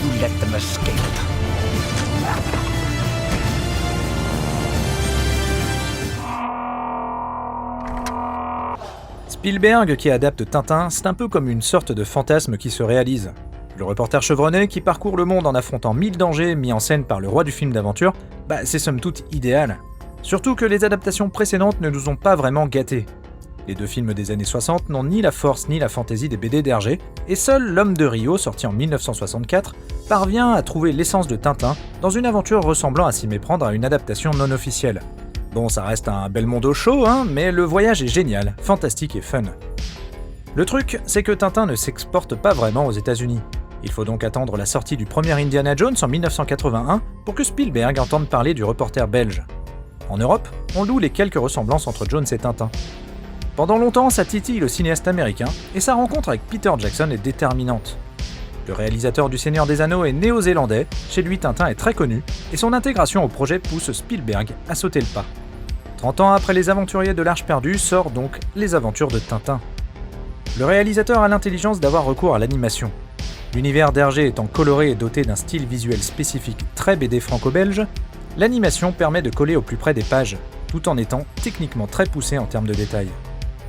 you let them escape. Spielberg qui adapte Tintin, c'est un peu comme une sorte de fantasme qui se réalise. Le reporter chevronné qui parcourt le monde en affrontant 1000 dangers mis en scène par le roi du film d'aventure, c'est somme toute idéal. Surtout que les adaptations précédentes ne nous ont pas vraiment gâtés. Les deux films des années 60 n'ont ni la force ni la fantaisie des BD d'Hergé, et seul L'Homme de Rio, sorti en 1964, parvient à trouver l'essence de Tintin dans une aventure ressemblant à s'y méprendre à une adaptation non officielle. Bon, ça reste un Belmondo show, mais le voyage est génial, fantastique et fun. Le truc, c'est que Tintin ne s'exporte pas vraiment aux États-Unis. Il faut donc attendre la sortie du premier Indiana Jones en 1981 pour que Spielberg entende parler du reporter belge. En Europe, on loue les quelques ressemblances entre Jones et Tintin. Pendant longtemps, ça titille le cinéaste américain, et sa rencontre avec Peter Jackson est déterminante. Le réalisateur du Seigneur des Anneaux est néo-zélandais, chez lui Tintin est très connu, et son intégration au projet pousse Spielberg à sauter le pas. 30 ans après Les Aventuriers de l'Arche perdue sort donc Les Aventures de Tintin. Le réalisateur a l'intelligence d'avoir recours à l'animation. L'univers d'Hergé étant coloré et doté d'un style visuel spécifique très BD franco-belge, l'animation permet de coller au plus près des pages, tout en étant techniquement très poussé en termes de détails.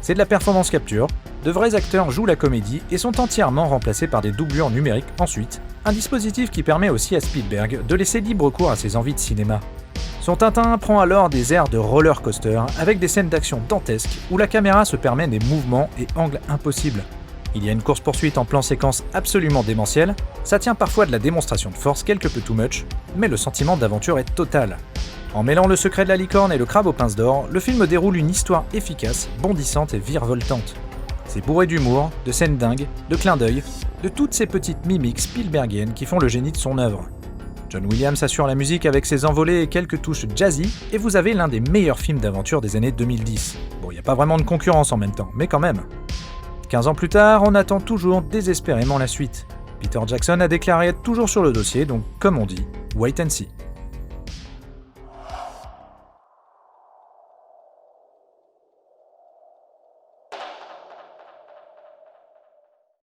C'est de la performance capture, de vrais acteurs jouent la comédie et sont entièrement remplacés par des doublures numériques ensuite, un dispositif qui permet aussi à Spielberg de laisser libre cours à ses envies de cinéma. Son Tintin prend alors des airs de roller coaster avec des scènes d'action dantesques où la caméra se permet des mouvements et angles impossibles. Il y a une course-poursuite en plan séquence absolument démentielle, ça tient parfois de la démonstration de force quelque peu too much, mais le sentiment d'aventure est total. En mêlant le secret de la licorne et le crabe aux pinces d'or, le film déroule une histoire efficace, bondissante et virevoltante. C'est bourré d'humour, de scènes dingues, de clins d'œil, de toutes ces petites mimiques Spielbergiennes qui font le génie de son œuvre. John Williams assure la musique avec ses envolées et quelques touches jazzy, et vous avez l'un des meilleurs films d'aventure des années 2010. Bon, il n'y a pas vraiment de concurrence en même temps, mais quand même. 15 ans plus tard, on attend toujours désespérément la suite. Peter Jackson a déclaré être toujours sur le dossier, donc comme on dit, wait and see.